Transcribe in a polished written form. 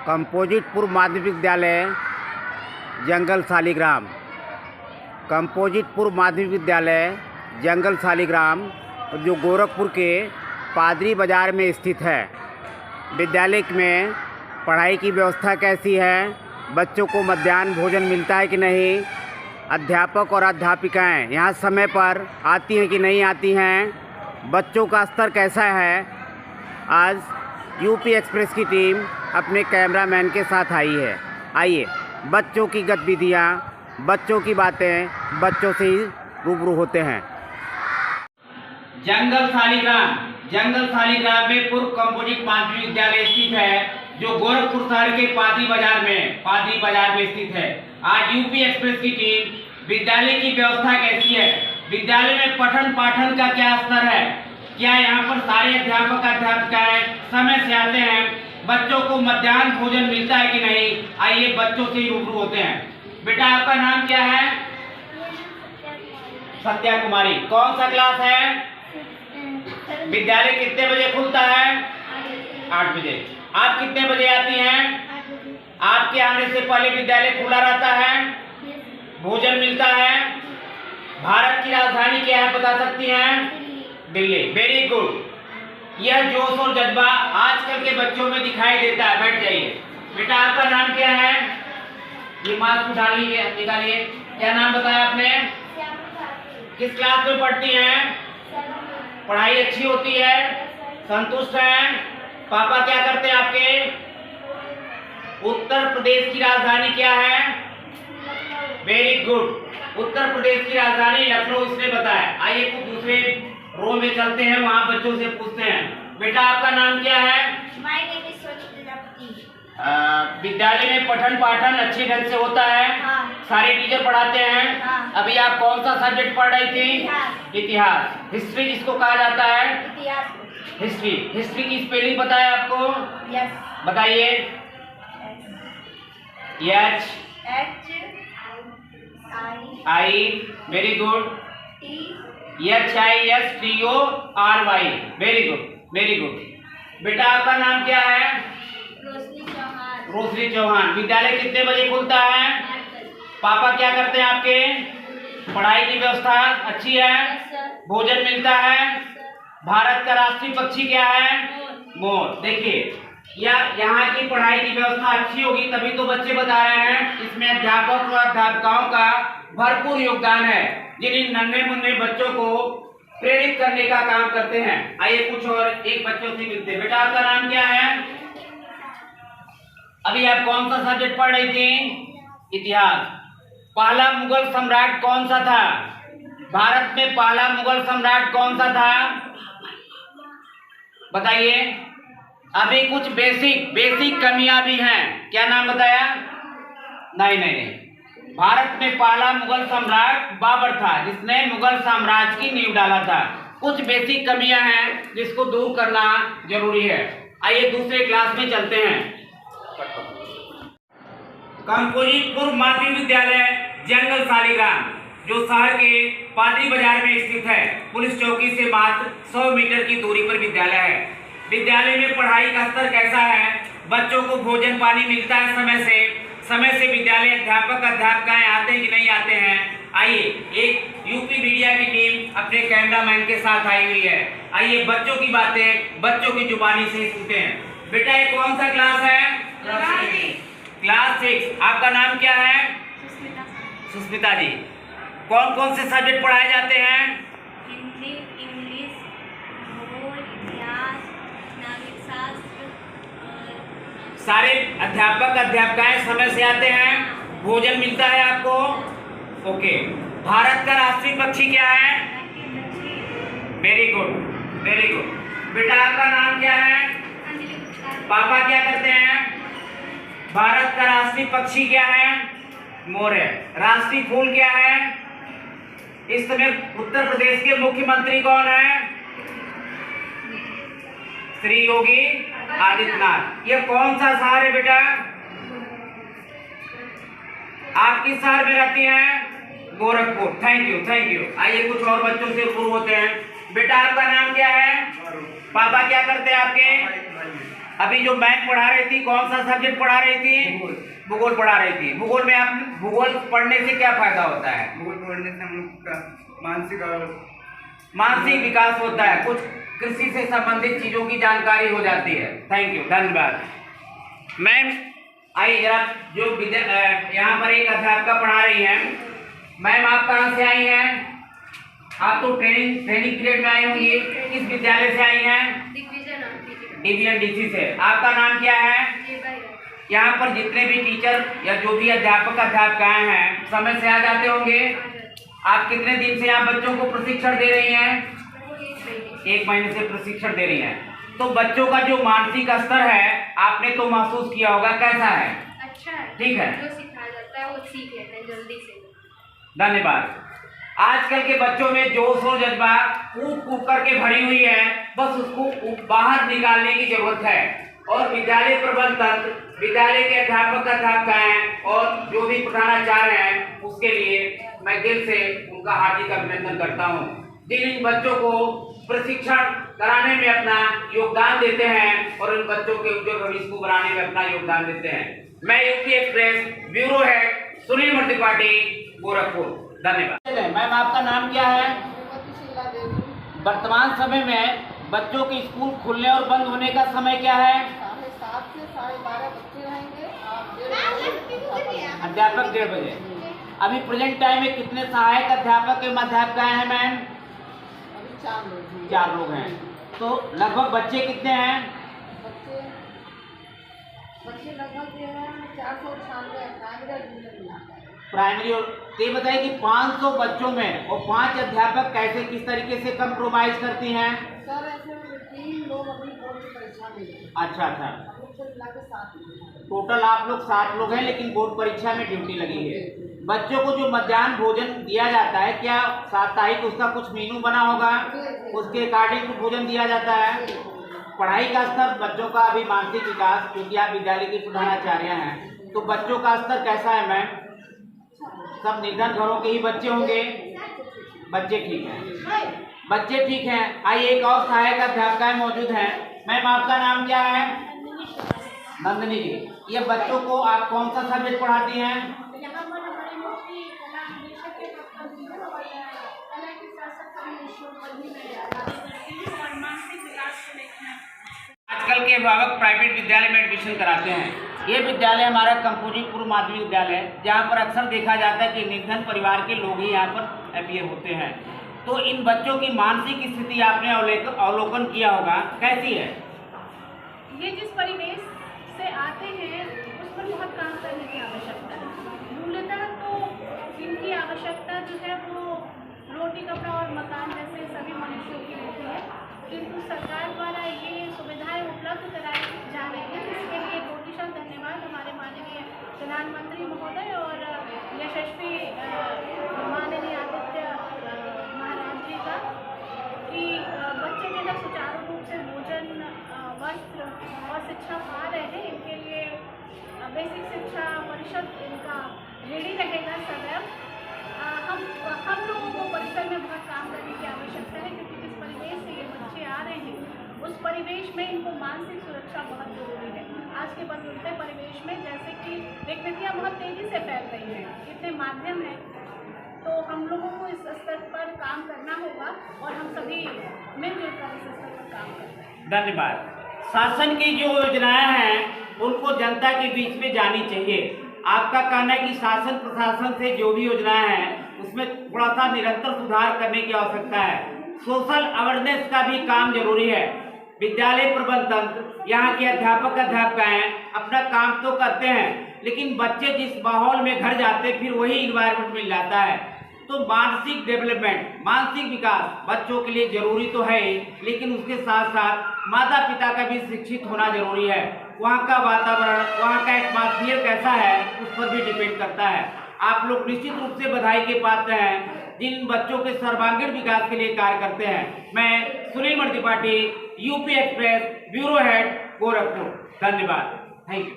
कंपोजिटपुर माध्यमिक विद्यालय जंगल शालिग्राम। कंपोजिटपुर माध्यमिक विद्यालय जंगल शालिग्राम जो गोरखपुर के पादरी बाज़ार में स्थित है। विद्यालय में पढ़ाई की व्यवस्था कैसी है, बच्चों को मध्याह्न भोजन मिलता है कि नहीं, अध्यापक और अध्यापिकाएं यहाँ समय पर आती हैं कि नहीं आती हैं, बच्चों का स्तर कैसा है। आज यूपी एक्सप्रेस की टीम अपने कैमरामैन के साथ आई है। आइए बच्चों की गतिविधियाँ, बच्चों की बातें, बच्चों से ही रूबरू होते हैं। जंगल शालिग्राम में पूर्व कंपोजिट माध्यमिक विद्यालय स्थित है जो गोरखपुर शहर के पादरी बाजार में स्थित है। आज यूपी एक्सप्रेस की टीम विद्यालय की व्यवस्था कैसी है, विद्यालय में पठन पाठन का क्या स्तर है, क्या यहाँ पर सारे अध्यापक अध्यापिकाएं समय से आते हैं, बच्चों को मध्याह्न भोजन मिलता है कि नहीं, आइए बच्चों से रूबरू होते हैं। बेटा आपका नाम क्या है? सत्या कुमारी। कौन सा क्लास है? विद्यालय कितने बजे खुलता है? 8 बजे। आप कितने बजे आती हैं? आपके आने से पहले विद्यालय खुला रहता है, भोजन मिलता है। भारत की राजधानी क्या है बता सकती हैं? दिल्ली। Very good. यह जोश और जज्बा आजकल के बच्चों में दिखाई देता है। बैठ जाइए। बेटा आपका नाम क्या है? ये मास्क उठा लीजिए, निकालिए। क्या नाम बताया आपने? किस क्लास में पढ़ती हैं? पढ़ाई अच्छी होती है, संतुष्ट हैं? पापा क्या करते हैं आपके? उत्तर प्रदेश की राजधानी क्या है? Very good. उत्तर प्रदेश की राजधानी लखनऊ इसने बताया। आइए कुछ दूसरे रो में चलते हैं, वहाँ बच्चों से पूछते हैं। बेटा आपका नाम क्या है? विद्यालय में पठन पाठन अच्छे ढंग से होता है? हाँ। सारे टीचर पढ़ाते हैं? हाँ। अभी आप कौन सा सब्जेक्ट पढ़ रही थी? इतिहास। हिस्ट्री जिसको कहा जाता है? हिस्ट्री की स्पेलिंग पता है आपको? यस। बताइए। HI very good. HISTORY very good. बेटा आपका नाम क्या है? रोशनी चौहान। विद्यालय कितने बजे खुलता है? पापा क्या करते हैं आपके? पढ़ाई की व्यवस्था अच्छी है, भोजन मिलता है। भारत का राष्ट्रीय पक्षी क्या है? मोर। देखिए यहाँ की पढ़ाई की व्यवस्था अच्छी होगी तभी तो बच्चे बता रहे हैं। इसमें अध्यापक और अध्यापिकाओं का भरपूर योगदान है, जिन्हें नन्हे मुन्ने बच्चों को प्रेरित करने का काम करते हैं। आइए कुछ और एक बच्चों से मिलते हैं। बेटा आपका नाम क्या है? अभी आप कौन सा सब्जेक्ट पढ़ रही थी? इतिहास। पहला मुगल सम्राट कौन सा था? भारत में पहला मुगल सम्राट कौन सा था? बताइए। अभी कुछ बेसिक कमियां भी हैं। क्या नाम बताया? नहीं। भारत में पहला मुगल सम्राट बाबर था, जिसने मुगल साम्राज्य की नींव डाला था। कुछ बेसिक कमियां हैं जिसको दूर करना जरूरी है। आइए दूसरे क्लास में चलते हैं। कंपोजिटपुर माध्यमिक विद्यालय जंगल शालिग्राम जो शहर के पादरी बाजार में स्थित है, पुलिस चौकी से मात्र 100 मीटर की दूरी पर विद्यालय है। विद्यालय में पढ़ाई का स्तर कैसा है, बच्चों को भोजन पानी मिलता है समय से विद्यालय अध्यापक अध्यापिकाएं आते हैं कि नहीं आते हैं। आइए एक यूपी मीडिया की टीम अपने कैमरामैन के साथ आई हुई है। आइए बच्चों की बातें बच्चों की जुबानी से सुनते हैं। बेटा ये कौन सा क्लास है? क्लास 6। आपका नाम क्या है? सुस्मिता जी। कौन कौन से सब्जेक्ट पढ़ाए जाते हैं? हिंदी, इंग्लिश, भूगोल, इतिहास, नागरिक शास्त्र। सारे अध्यापक अध्यापिकाएं समय से आते हैं, भोजन मिलता है आपको? ओके। भारत का राष्ट्रीय पक्षी क्या है? Very good. बेटा आपका नाम क्या है? पापा क्या करते हैं? भारत का राष्ट्रीय पक्षी क्या है? मोर है। राष्ट्रीय फूल क्या है? इस समय उत्तर प्रदेश के मुख्यमंत्री कौन है? श्री योगी आदित्यनाथ। ये कौन सा शहर है बेटा? आप किस शहर में रहती हैं? गोरखपुर। Thank you. आइए कुछ और बच्चों से शुरू होते हैं। बेटा आपका नाम क्या है? पापा क्या करते हैं आपके? अभी जो मैम पढ़ा रही थी, कौन सा सब्जेक्ट पढ़ा रही थी? भूगोल पढ़ा रही थी। भूगोल में आप भूगोल पढ़ने से क्या फायदा होता है? भूगोल पढ़ने से हम लोग का मानसिक विकास होता है, कुछ कृषि से संबंधित चीजों की जानकारी हो जाती है। थैंक यू, धन्यवाद। मैम आइए जरा, जो यहाँ पर एक अध्यापिका पढ़ा रही हैं। मैम आप कहाँ से आई हैं? आप तो ट्रेनिंग पीरियड में आई होंगी। किस विद्यालय से आई हैं? डिवीजन डीसी से। आपका नाम क्या है? यहाँ पर जितने भी टीचर या जो भी अध्यापकाएं हैं समय से आ जाते होंगे। आप कितने दिन से यहाँ बच्चों को प्रशिक्षण दे रही हैं? 1 महीने से प्रशिक्षण दे रही हैं। तो बच्चों का जो मानसिक स्तर है आपने तो महसूस किया होगा, कैसा है? अच्छा है, ठीक है, जो सिखाया जाता है वो सीख लेते हैं जल्दी से। धन्यवाद। आजकल के बच्चों में जोश और जज्बा कूद कूद करके भरी हुई है, बस उसको बाहर निकालने की जरूरत है। और विद्यालय प्रबंधन, विद्यालय के अध्यापक और जो भी प्रधानाचार्य हैं उसके लिए मैं दिल से उनका हार्दिक अभिनंदन करता हूँ, जिन इन बच्चों को प्रशिक्षण कराने में अपना योगदान देते हैं और इन बच्चों के उज्जवल भविष्य को बनाने में अपना योगदान देते हैं। मैं UP express bureau head Sunil Murti Tripathi, Gorakhpur. धन्यवाद। मैम आपका नाम क्या है? वर्तमान समय में बच्चों के स्कूल खुलने और बंद होने का समय क्या है? 7 से 12:30 बच्चे रहेंगे। अध्यापक 1:30 बजे। अभी प्रेजेंट टाइम में कितने सहायक अध्यापक एवं अध्यापिकाएं हैं मैम? अभी 4 लोग हैं। 4 लोग हैं। तो लगभग बच्चे कितने हैं? बच्चे लगभग 498 प्राइमरी। और ये बताइए कि 500 बच्चों में और 5 अध्यापक कैसे किस तरीके से कंप्रोमाइज करती हैं? सर ऐसे 3 लोग अभी बोर्ड की परीक्षा में हैं। अच्छा अच्छा, मिला के 7 लोग। टोटल आप लोग 7 लोग हैं, लेकिन बोर्ड परीक्षा में ड्यूटी लगी है। बच्चों को जो मध्याह्न भोजन दिया जाता है, क्या साप्ताहिक उसका कुछ मेनू बना होगा, उसके अकॉर्डिंग भोजन दिया जाता है? पढ़ाई का स्तर, बच्चों का अभी मानसिक विकास, क्योंकि आप विद्यालय की प्रधानाचार्य हैं, तो बच्चों का स्तर कैसा है मैम? सब निर्धन घरों के ही बच्चे होंगे? बच्चे ठीक हैं, बच्चे ठीक हैं। आइए एक और सहायक अध्यापिका मौजूद हैं। मैम आपका नाम क्या है? नंदिनी जी। ये बच्चों को आप कौन सा सब्जेक्ट पढ़ाती हैं? यहाँ पर हमारे मुख्य कला निदेशक के पद पर और कला के साथ साथ और मानसिक विकास को लेकर आजकल के अभिभावक प्राइवेट विद्यालय में एडमिशन कराते हैं। ये विद्यालय हमारा कंपोजिट माध्यमिक विद्यालय है, जहाँ पर अक्सर देखा जाता है कि निर्धन परिवार के लोग ही यहाँ पर अपीयर होते हैं। तो इन बच्चों की मानसिक स्थिति आपने अवलोकन किया होगा, कैसी है? ये जिस परिवेश से आते हैं उस पर बहुत काम करने की आवश्यकता है। मूलतः तो इनकी आवश्यकता जो है वो रोटी कपड़ा और मकान जैसे सभी मनुष्यों की होती है, किंतु सरकार द्वारा ये सुविधाएं उपलब्ध कराई जा रही है। इसके लिए कोटिशा धन्यवाद हमारे माननीय प्रधानमंत्री महोदय और यशस्वी माननीय आदित्य महाराज जी का, कि बच्चे जो है सुचारू रूप से भोजन, वस्त्र और शिक्षा पा रहे हैं। इनके लिए बेसिक शिक्षा परिषद इनका ऋणी रहेगा सदैव। हम लोगों को परिसर में बहुत काम करने की आवश्यकता है, क्योंकि जिस परिवेश से ये बच्चे आ रहे हैं उस परिवेश में इनको मानसिक सुरक्षा बहुत जरूरी है। आज के बदलते परिवेश में जैसे कि विकृतियाँ बहुत तेज़ी से फैल रही हैं, इतने माध्यम हैं, तो हम लोगों को इस स्तर पर काम करना होगा और हम सभी मिलजुल कर इस स्तर पर काम करते हैं। धन्यवाद। शासन की जो योजनाएं हैं उनको जनता के बीच में जानी चाहिए। आपका कहना है कि शासन प्रशासन से जो भी योजनाएं हैं उसमें थोड़ा सा निरंतर सुधार करने की आवश्यकता है। सोशल अवेयरनेस का भी काम जरूरी है। विद्यालय प्रबंधन, यहाँ के अध्यापकाएं अपना काम तो करते हैं, लेकिन बच्चे जिस माहौल में घर जाते फिर वही इन्वायरमेंट मिल जाता है। तो मानसिक डेवलपमेंट, मानसिक विकास बच्चों के लिए जरूरी तो है, लेकिन उसके साथ साथ माता पिता का भी शिक्षित होना जरूरी है। वहाँ का वातावरण, वहाँ का एटमॉस्फेयर कैसा है उस पर भी डिपेंड करता है। आप लोग निश्चित रूप से बधाई के पात्र हैं जिन बच्चों के सर्वांगीण विकास के लिए कार्य करते हैं। मैं Sunil Murti Tripathi, UP express bureau head, Gorakhpur. धन्यवाद। Thank you.